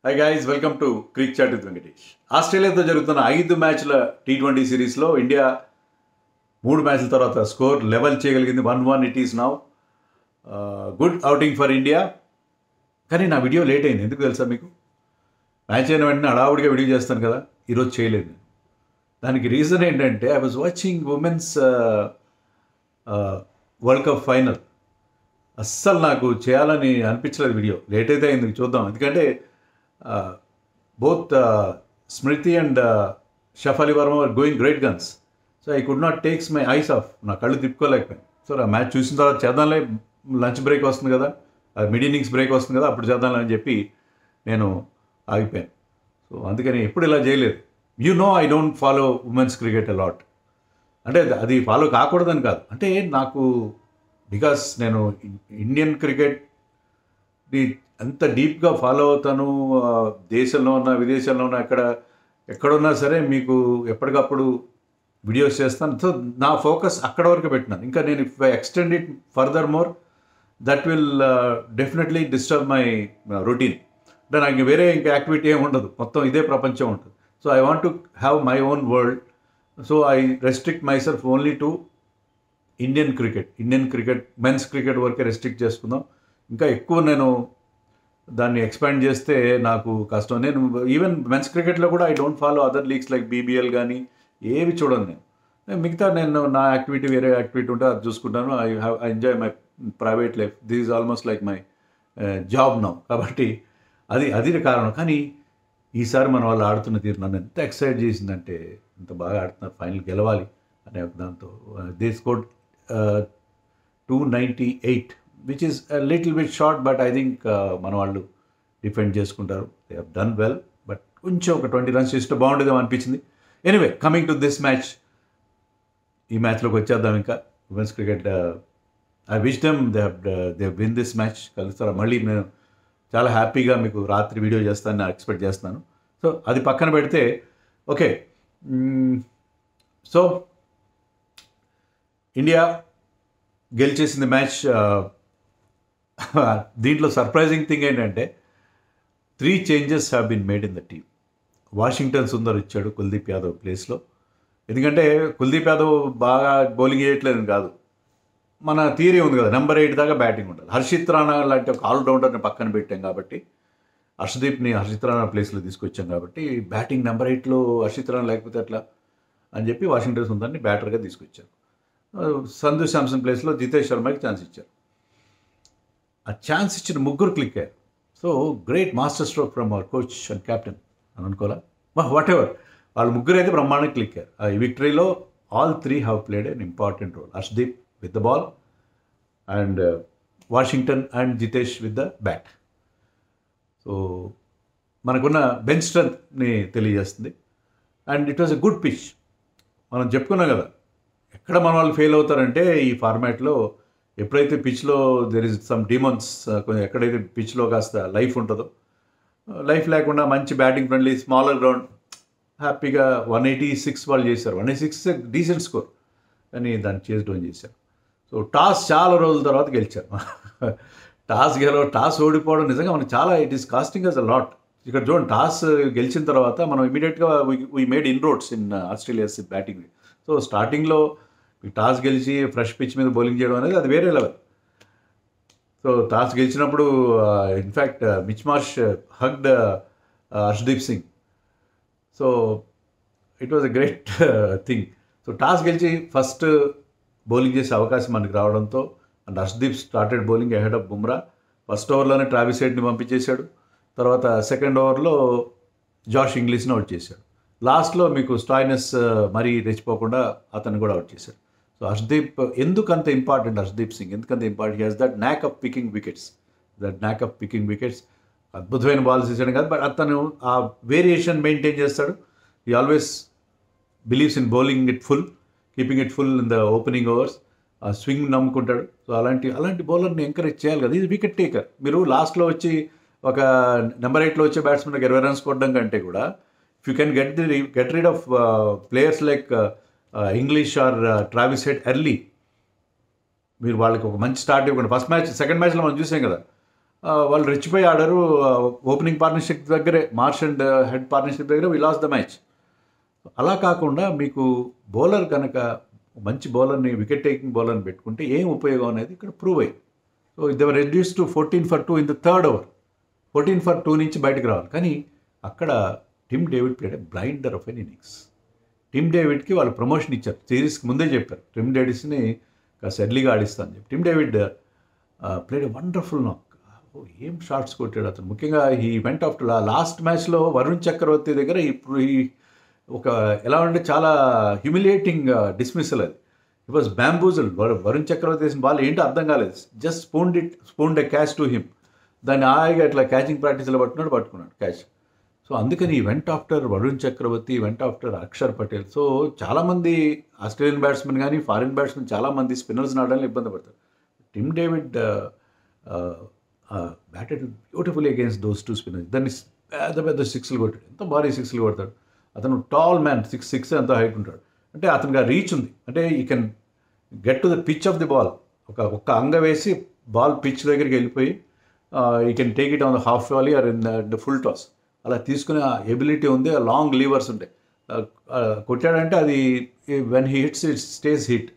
Hi guys, welcome to Cric chat with Venkatesh. ఆస్ట్రేలియాతో జరుగుతున్న 5 మ్యాచ్ల T20 సిరీస్లో ఇండియా 3 మ్యాచ్ల తర్వాత స్కోర్ లెవెల్ చేయగలిగింది. 1-1 it is now. Good outing for India. కానీ నా వీడియో లేట్ అయింది. ఎందుకు తెలుసా మీకు? మ్యాచ్ అయిన వెంటనే హడావుడిగా వీడియో చేస్తాను కదా, ఈరోజు చేయలేదు. దానికి రీజన్ ఏంటంటే I was watching women's world cup final. అస్సలు నాకు చేయాలని అనిపించలేదు. వీడియో లేట్ అయితే అయింది, చూద్దాం. ఎందుకంటే both Smriti and Shafali Verma were going great guns. So I could not take my eyes off. నా కళ్ళు తిప్పుకోలేకపోయాను. సో ఆ మ్యాచ్ చూసిన తర్వాత చేద్దాంలే, లంచ్ బ్రేక్ వస్తుంది కదా, మిడ్ ఇన్నింగ్స్ బ్రేక్ వస్తుంది కదా, అప్పుడు చేద్దాంలే అని చెప్పి నేను ఆగిపోయాను. సో అందుకని ఎప్పుడు ఇలా చేయలేదు. I don't follow women's cricket a lot. అంటే అది ఫాలో కాకూడదని కాదు, అంటే నాకు బికాస్ నేను ఇండియన్ క్రికెట్ అంత డీప్గా ఫాలో అవుతాను. దేశంలో ఉన్న విదేశాల్లో ఉన్న ఎక్కడున్నా సరే మీకు ఎప్పటికప్పుడు వీడియోస్ చేస్తాను. సో నా ఫోకస్ అక్కడ వరకు పెట్టినాను. ఇంకా నేను if I extend it further more that will definitely disturb my routine. అంటే నాకు వేరే ఇంకా యాక్టివిటీ ఏమి ఉండదు, మొత్తం ఇదే ప్రపంచం ఉంటుంది. So I want to have my own world. So I restrict myself only to Indian cricket men's cricket వరకే రెస్ట్రిక్ట్ చేసుకుందాం. ఇంకా ఎక్కువ నేను దాన్ని ఎక్స్పాండ్ చేస్తే నాకు కష్టం. నేను ఈవెన్ మెన్స్ క్రికెట్లో కూడా I don't follow other leagues like BBL కానీ ఏవి చూడను నేను. మిగతా నేను నా యాక్టివిటీ వేరే యాక్టివిటీ ఉంటే అది చూసుకుంటాను. I enjoy my private life. This is almost like my job now. కాబట్టి అది కారణం. కానీ ఈసారి మన వాళ్ళు ఆడుతున్న తీరు నన్ను ఎంత ఎక్సైట్ చేసిందంటే, ఎంత బాగా ఆడుతున్నారు, ఫైనల్ గెలవాలి అనే దాంతో. They scored 298, which is a little bit short, but I think మన వాళ్ళు డిఫెండ్ చేసుకుంటారు. They have done well, but కొంచెం ఒక 20 runs ఇస్తే బాగుండేదేమో అనిపించింది. Anyway, coming to this match, ఈ మ్యాచ్లోకి వచ్చేద్దాం. ఇంకా women's cricket I wish them they win this match. కలుస్తారా మళ్ళీ? నేను చాలా హ్యాపీగా మీకు రాత్రి వీడియో చేస్తానని నేను ఎక్స్పెక్ట్ చేస్తున్నాను. సో అది పక్కన పెడితే ఓకే. సో ఇండియా గెలిచేసింది మ్యాచ్. దీంట్లో సర్ప్రైజింగ్ థింగ్ ఏంటంటే 3 changes have been made in the team. Washington Sundar ఇచ్చాడు కుల్దీప్ యాదవ్ ప్లేస్లో. ఎందుకంటే కుల్దీప్ యాదవ్ బాగా బౌలింగ్ చేయట్లేదని కాదు, మన థియరీ ఉంది కదా, నెంబర్ 8 దాకా బ్యాటింగ్ ఉండాలి. హర్షిత్ రాణా లాంటి ఒక ఆల్రౌండర్ని పక్కన పెట్టాం కాబట్టి, హర్షిత్ రాణా ప్లేస్లో తీసుకొచ్చాం కాబట్టి, బ్యాటింగ్ నెంబర్ 8లో హర్షిత్ రాణా లేకపోతే ఎట్లా అని చెప్పి వాషింగ్టన్ సుందర్ని బ్యాటర్గా తీసుకొచ్చారు. సంజు శాంసన్ ప్లేస్లో జితేష్ శర్మకి ఛాన్స్ ఇచ్చారు. ఆ ఛాన్స్ ఇచ్చిన ముగ్గురు క్లిక్ అయ్యారు. So great master stroke from our coach and captain అని అనుకోవాలా, వాట్ ఎవర్. వాళ్ళు ముగ్గురు అయితే బ్రహ్మాండంగా క్లిక్ అయ్యారు. ఈ విక్టరీలో all 3 have played an important role. Harshdeep with the ball and Washington and Jitesh with the bat. So మనకున్న బెంచ్ స్ట్రెంత్ని తెలియజేస్తుంది. And it was a good pitch. మనం చెప్పుకున్నాం కదా, ఎక్కడ మన వాళ్ళు ఫెయిల్ అవుతారంటే ఈ ఫార్మాట్లో ఎప్పుడైతే పిచ్లో దెర్ ఇస్ సమ్ డిమాండ్స్, కొంచెం ఎక్కడైతే పిచ్లో కాస్త లైఫ్ ఉంటుందో, లైఫ్ లేకుండా మంచి బ్యాటింగ్ ఫ్రెండ్లీ స్మాలర్ గ్రౌండ్ హ్యాపీగా 186 వాళ్ళు చేశారు. 186 డీసెంట్ స్కోర్, కానీ దాన్ని చేసి చేశారు. సో టాస్ చాలా రోజుల తర్వాత గెలిచారు. టాస్ ఓడిపోవడం నిజంగా మనకు చాలా it is costing us a lot. ఇక్కడ చూడండి, టాస్ గెలిచిన తర్వాత మనం ఇమీడియట్గా we made inroads in Australia's batting. So స్టార్టింగ్లో టాస్ గెలిచి ఫ్రెష్ పిచ్ మీద బౌలింగ్ చేయడం అనేది అది వేరే లెవెల్. సో టాస్ గెలిచినప్పుడు in fact Mitch Marsh hugged Harshdeep Singh. So it was a great thing. So toss గెలిచి ఫస్ట్ బౌలింగ్ చేసే అవకాశం మనకి రావడంతో, and Harshdeep started bowling ahead of Bumrah. First ఓవర్లోనే ట్రావిస్ హెడ్ని పంపించేశాడు. తర్వాత సెకండ్ ఓవర్లో జాష్ ఇంగ్లీష్ని అవుట్ చేశాడు. లాస్ట్లో మీకు స్టాయినస్ మరీ రెచ్చిపోకుండా అతన్ని కూడా అవుట్ చేశాడు. సో హర్షదీప్ ఎందుకంత ఇంపార్టెంట్, హర్షదీప్ సింగ్ ఎందుకంత important, he has that knack of picking wickets. అద్భుతమైన బాల్స్ ఇచ్చాడు కాదు, బట్ అతను ఆ వేరియేషన్ మెయింటైన్ చేస్తాడు. He always believes in bowling it full, keeping it full in the opening overs. ఆ స్వింగ్ నమ్ముకుంటాడు. సో అలాంటి బౌలర్ని ఎంకరేజ్ చేయాలి కదా. ఇది వికెట్ టేకర్. మీరు లాస్ట్లో వచ్చి ఒక నెంబర్ 8లో వచ్చే బ్యాట్స్మెన్కి 20 runs కొట్టడం కంటే కూడా, if you can get rid of players like English are Travis head early, మీరు వాళ్ళకి ఒక మంచి స్టార్ట్ ఇవ్వకండి. ఫస్ట్ మ్యాచ్ సెకండ్ మ్యాచ్లో మనం చూసాం కదా, వాళ్ళు రెచ్చిపోయి ఆడారు. ఓపెనింగ్ పార్ట్నర్షిప్ దగ్గరే మార్ష్ అండ్ హెడ్ పార్ట్నర్షిప్ దగ్గర వి లాస్ ద మ్యాచ్. అలా కాకుండా మీకు బౌలర్ కనుక మంచి బౌలర్ని, వికెట్ టేకింగ్ బౌలర్ని పెట్టుకుంటే ఏం ఉపయోగం అనేది ఇక్కడ ప్రూవ్ అయ్యింది. So they were reduce to 14 for 2 in the third over. 14 for 2 నుంచి బయటకు రావాలి. కానీ అక్కడ Tim David played blinder of an innings. Tim డేవిడ్కి వాళ్ళు ప్రమోషన్ ఇచ్చారు, సిరీస్కి ముందే చెప్పారు టిమ్ డేవిడ్స్ని కాస్త ఎర్లీగా ఆడిస్తాను చెప్పి. టిమ్ డేవిడ్ ప్లేడ్ వండర్ఫుల్ నాక్. ఏం షాట్స్ కొట్టాడు అతను. ముఖ్యంగా ఈ వెంట ఆఫ్టర్ లాస్ట్ మ్యాచ్లో వరుణ్ చక్రవర్తి దగ్గర ఇప్పుడు ఈ ఒక ఎలా అంటే చాలా హ్యూమిలియేటింగ్ డిస్మిసల్ అది. It was bamboozle. Varun Chakravarthy వేసిన బాల్ ఏంటో అర్థం కాలేదు. Just spooned a catch to him. దాన్ని హాయిగా ఇట్లా క్యాచింగ్ ప్రాక్టీస్లో పట్టుకున్నాడు క్యాచ్. సో అందుకని వెంట ఆఫ్టర్ వరుణ్ చక్రవర్తి, వెంట ఆఫ్టర్ అక్షర్ పటేల్. సో చాలామంది ఆస్ట్రేలియన్ బ్యాట్స్మెన్ కానీ ఫారిన్ బ్యాట్స్మెన్ చాలామంది స్పిన్నర్స్ ఆడడానికి ఇబ్బంది పడతారు. Tim David batted beautifully against those two spinners. దాన్ని పెద్ద పెద్ద సిక్స్లు కొట్టాడు. ఎంత భారీ సిక్స్లు కొడతాడు అతను. టాల్ మ్యాన్, 6'6" ఎంత హైట్ ఉంటాడు. అంటే అతనికి ఆ రీచ్ ఉంది. అంటే he can get to the pitch of the ball. ఒక్క అంగ వేసి బాల్ పిచ్ దగ్గరికి వెళ్ళిపోయి he can take it on the half volley or in the full toss. అలా తీసుకునే ఎబిలిటీ ఉంది. లాంగ్ లీవర్స్ ఉంటాయి. కొట్టాడంటే అది when he hits it stays hit.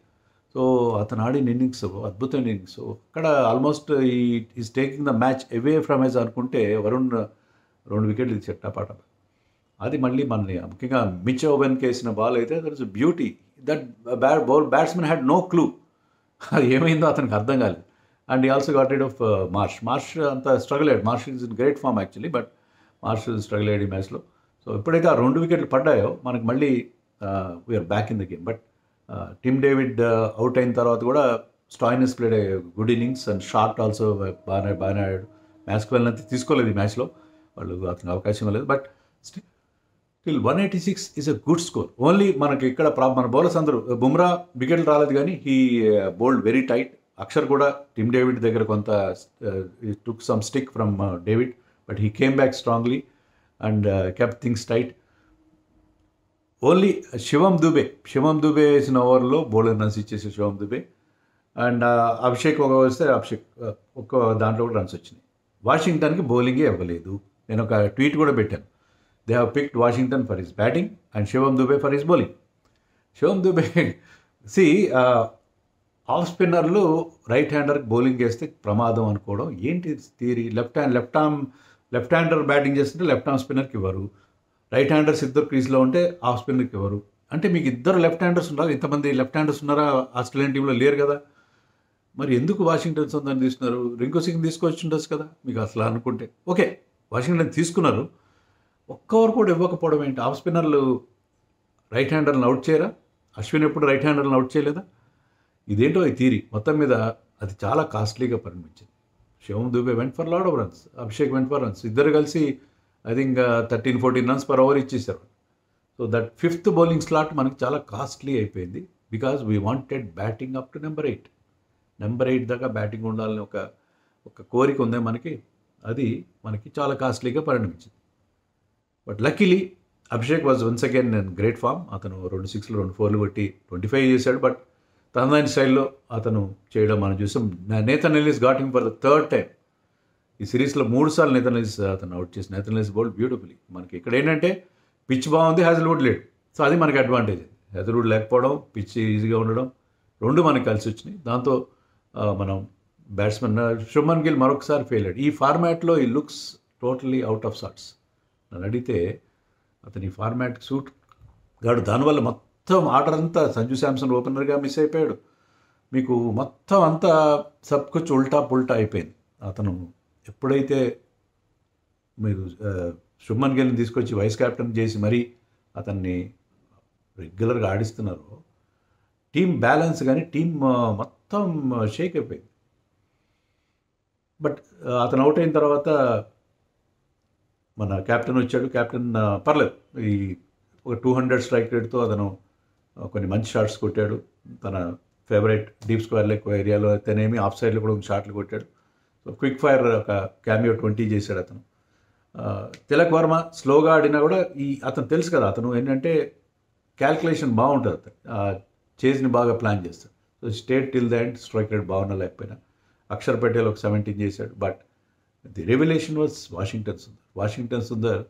So అతను ఆడిన ఇన్నింగ్స్ అద్భుతమైన ఇన్నింగ్స్. అక్కడ almost is taking the match away from his అనుకుంటే వరుణ్ 2 వికెట్లు ఇచ్చాడు టపాట. అది మళ్ళీ మనని ముఖ్యంగా మిచ్ ఓవెన్కి వేసిన బాల్ అయితే that is beauty. That batsmen had no clue. అది ఏమైందో అతనికి అర్థం కాలేదు. And he also got rid of Marsh అంత స్ట్రగుల్ అయ్యాడు. Marsh is in great form actually, but Marsh struggle అయ్యాడు ఈ మ్యాచ్లో. సో ఎప్పుడైతే ఆ 2 వికెట్లు పడ్డాయో మనకి మళ్ళీ we're back in the game. But Tim David out అయిన తర్వాత కూడా Stoinis played good innings and Short also బాగానే ఆడాడు. మ్యాచ్కి వెళ్ళినంత తీసుకోలేదు ఈ మ్యాచ్లో, వాళ్ళు అతనికి అవకాశం ఇవ్వలేదు. But still 186 is a good score. Only మనకి ఇక్కడ మన బౌలర్స్ అందరూ బుమ్రా వికెట్లు రాలేదు, కానీ he bowled very tight. Axar కూడా టిమ్ డేవిడ్ దగ్గర కొంత took some stick from David, but he came back strongly and kept things tight. Only Shivam Dube వేసిన ఓవర్లో బౌలర్ రన్స్ ఇచ్చేసి శివం దుబే అండ్ అభిషేక్ ఒక వస్తే అభిషేక్ ఒక్క దాంట్లో కూడా రన్స్ వచ్చినాయి. వాషింగ్టన్కి బౌలింగే ఇవ్వలేదు. నేను ఒక ట్వీట్ కూడా పెట్టాను. They have picked Washington for his batting and Shivam Dube for his bowling. Shivam Dube off స్పిన్నర్లు రైట్ హ్యాండర్కి బౌలింగ్ చేస్తే ప్రమాదం అనుకోవడం ఏంటి థియరీ? లెఫ్ట్ హ్యాండర్ బ్యాటింగ్ చేస్తుంటే లెఫ్ట్ ఆర్మ్ స్పిన్నర్కి ఇవ్వరు, రైట్ హ్యాండర్స్ ఇద్దరు క్రీజ్లో ఉంటే ఆఫ్ స్పిన్నర్కి ఇవ్వరు. అంటే మీకు ఇద్దరు లెఫ్ట్ హ్యాండర్స్ ఉన్నారు, ఇంతమంది లెఫ్ట్ హ్యాండర్స్ ఉన్నారా ఆస్ట్రేలియన్ టీంలో? లేరు కదా. మరి ఎందుకు వాషింగ్టన్ సొంతాన్ని తీసుకున్నారు? రింకు సింగ్ తీసుకొచ్చి ఉండొచ్చు కదా మీకు అసలు అనుకుంటే. ఓకే, వాషింగ్టన్ తీసుకున్నారు, ఒక్క ఓవర్ కూడా ఇవ్వకపోవడం ఏంటి? ఆఫ్ స్పిన్నర్లు రైట్ హ్యాండర్లను అవుట్ చేయరా? అశ్విన్ ఎప్పుడు రైట్ హ్యాండర్లను అవుట్ చేయలేదా? ఇదేంటో ఈ థీరీ మొత్తం మీద అది చాలా కాస్ట్లీగా పరిణమించింది. Shivam Dube went for load of runs, Abhishek went for runs. ఇద్దరు కలిసి I think 13-14 runs per over ఇచ్చేసారు. So that 5th bowling slot మనకి చాలా కాస్ట్లీ అయిపోయింది. Because we wanted batting up to number 8 దాకా బ్యాటింగ్ ఉండాలని ఒక కోరిక ఉంది మనకి. అది మనకి చాలా కాస్ట్లీగా పరిణమించింది. But luckily Abhishek was once again in great form. అతను 2 6లు 2 4లు కొట్టి 25 చేశాడు. బట్ తనదాని స్టైల్లో అతను చేయడం మనం చూసాం. Nathan Ellis got him for the 3rd time. ఈ సిరీస్లో 3 సార్లు నేథన్ ఎల్లిస్ అతను అవుట్ చేసి నేథన్ ఎల్లిస్ బౌల్డ్ బ్యూటిఫుల్లీ. మనకి ఇక్కడ ఏంటంటే పిచ్ బాగుంది, హ్యాజల్వుడ్ లేడు. సో అది మనకి అడ్వాంటేజ్. హ్యాజల్వుడ్ లేకపోవడం, పిచ్ ఈజీగా ఉండడం, 2 మనకి కలిసి వచ్చినాయి. దాంతో మనం బ్యాట్స్మెన్ శుభ్మన్ గిల్ మరొకసారి ఫెయిల్ అయ్యాడు. ఈ ఫార్మాట్లో he looks totally out of sorts. నన్ను అడిగితే అతని ఈ ఫార్మాట్కి సూట్ గాడు. దానివల్ల మొత్తం ఆర్డర్ అంతా సంజు శాంసన్ ఓపెనర్గా మిస్ అయిపోయాడు. మీకు మొత్తం అంతా సబ్కుచ్ ఉల్టా పుల్టా అయిపోయింది. అతను ఎప్పుడైతే మీరు శుభ్మన్ గిల్ని తీసుకొచ్చి వైస్ కెప్టెన్ చేసి మరీ అతన్ని రెగ్యులర్గా ఆడిస్తున్నారో టీం బ్యాలెన్స్ కానీ టీం మొత్తం షేక్ అయిపోయింది. బట్ అతను అవుట్ అయిన తర్వాత మన కెప్టెన్ వచ్చాడు. కెప్టెన్ పర్లేదు, ఈ ఒక 200 స్ట్రైక్ రేట్తో అతను కొన్ని మంచి షాట్స్ కొట్టాడు. తన ఫేవరెట్ డీప్ స్క్వేర్ లెగ్ ఏరియాలో అయితేనేమి, ఆఫ్ సైడ్లో కూడా షాట్లు కొట్టాడు. సో క్విక్ ఫైర్ ఒక క్యామియో 20 చేశాడు అతను. తిలక్ వర్మ స్లోగా ఆడినా కూడా అతను తెలుసు కదా, అతను ఏంటంటే క్యాల్కులేషన్ బాగుంటుంది. అతను చేజ్ని బాగా ప్లాన్ చేస్తాడు. So stayed till the end, strike rate బాగున్నా లేకపోయినా. అక్షర్ పటేల్ ఒక 17 చేశాడు. But the revolution was Washington Sundar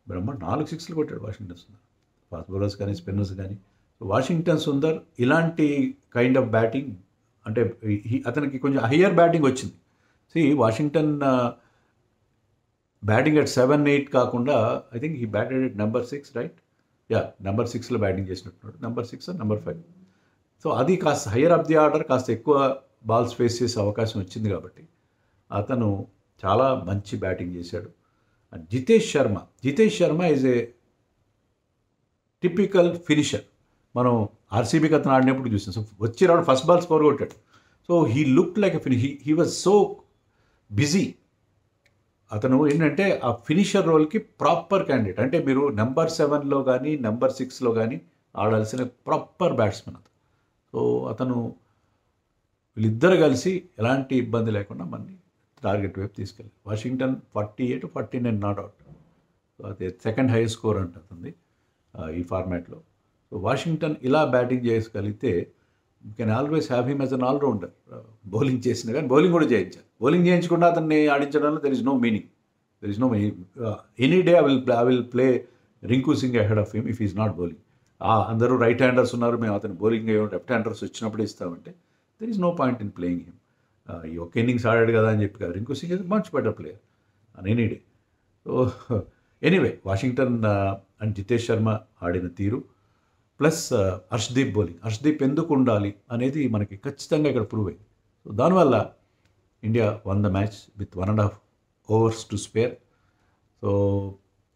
బ్రహ్మ 4 సిక్స్లు కొట్టాడు వాషింగ్టన్ సుందర్. ఫాస్ట్ బౌలర్స్ కానీ స్పిన్నర్స్ కానీ. వాషింగ్టన్ సుందర్ ఇలాంటి కైండ్ ఆఫ్ బ్యాటింగ్ అంటే అతనికి కొంచెం హయ్యర్ బ్యాటింగ్ వచ్చింది. వాషింగ్టన్ బ్యాటింగ్ అట్ 7-8 కాకుండా I think he batted at number 6, right? Number 6లో బ్యాటింగ్ చేసినట్టున్నాడు. Number 6 number 5. సో అది కాస్త హయ్యర్ ఆఫ్ ది ఆర్డర్, కాస్త ఎక్కువ బాల్స్ ఫేస్ చేసే అవకాశం వచ్చింది కాబట్టి అతను చాలా మంచి బ్యాటింగ్ చేశాడు. And Jitesh Sharma is a typical finisher. మనం ఆర్సీబీకి అతను ఆడినప్పుడు చూసాం. సో వచ్చి రావడం ఫస్ట్ బాల్ స్కోర్ కొట్టాడు. So he look like a he was so busy. అతను ఏంటంటే ఆ ఫినిషర్ రోల్కి ప్రాపర్ క్యాండిడేట్. అంటే మీరు నెంబర్ 7లో కానీ నెంబర్ 6లో కానీ ఆడాల్సిన ప్రాపర్ బ్యాట్స్మెన్ అతను. సో అతను వీళ్ళిద్దరు కలిసి ఎలాంటి ఇబ్బంది లేకుండా మనని టార్గెట్ వైపు తీసుకెళ్ళారు. Washington 48-49 not out. సో అదే సెకండ్ హైయెస్ట్ స్కోర్ అంటుంది ఈ ఫార్మాట్లో. సో వాషింగ్టన్ ఇలా బ్యాటింగ్ చేయగలిగితే you can always have him as an allrounder. Bowling చేసిన కానీ బౌలింగ్ కూడా చేయించాలి. బౌలింగ్ చేయించకుండా అతన్ని ఆడించడంలో there is no meaning. Any day I will play Rinku Singh ahead of him if is not bowling. అందరూ రైట్ హ్యాండర్స్ ఉన్నారు, మేము అతను బౌలింగ్ అయ్యి లెఫ్ట్ హ్యాండర్స్ వచ్చినప్పుడే ఇస్తామంటే there is no point in playing him. ఈ ఒక్క ఇన్నింగ్స్ ఆడాడు కదా అని చెప్పి కాదు. Rinku Singh is much better player on any day. So anyway Washington and Jitesh Sharma ఆడిన తీరు ప్లస్ హర్షదీప్ బౌలింగ్. హర్షదీప్ ఎందుకు ఉండాలి అనేది మనకి ఖచ్చితంగా ఇక్కడ ప్రూవ్ అయింది. సో దానివల్ల India one the match with 1.5 overs to spare. So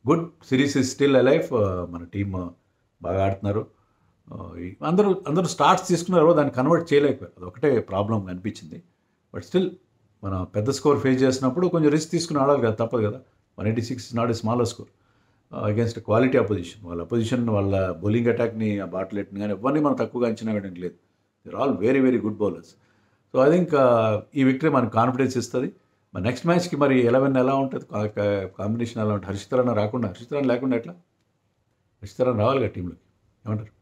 good series is still alive. మన టీమ్ బాగా ఆడుతున్నారు. అందరూ స్టార్ట్స్ తీసుకున్నారు, దాన్ని కన్వర్ట్ చేయలేకపోయారు. అదొకటే ప్రాబ్లం అనిపించింది. బట్ స్టిల్ మన పెద్ద స్కోర్ ఫేస్ చేసినప్పుడు కొంచెం రిస్క్ తీసుకుని ఆడాలి కదా, తప్పదు కదా. 186 not a smaller score against quality opposition. వాళ్ళ బౌలింగ్ అటాక్ని, ఆ బాట్లెట్ని కానీ ఎవరిని మనం తక్కువగా అంచనా వేయడానికి లేదు. They are all very very good bowlers. So I think ఈ విక్టరీ మనకు కాన్ఫిడెన్స్ ఇస్తుంది. మరి నెక్స్ట్ మ్యాచ్కి మరి 11 ఎలా ఉంటుంది, కాంబినేషన్ ఎలా ఉంటుంది? హర్షిత్ రాణా లేకుండా ఎట్లా? హర్షిత్ రాణా రావాలి కదా టీంలోకి, ఏమంటారు?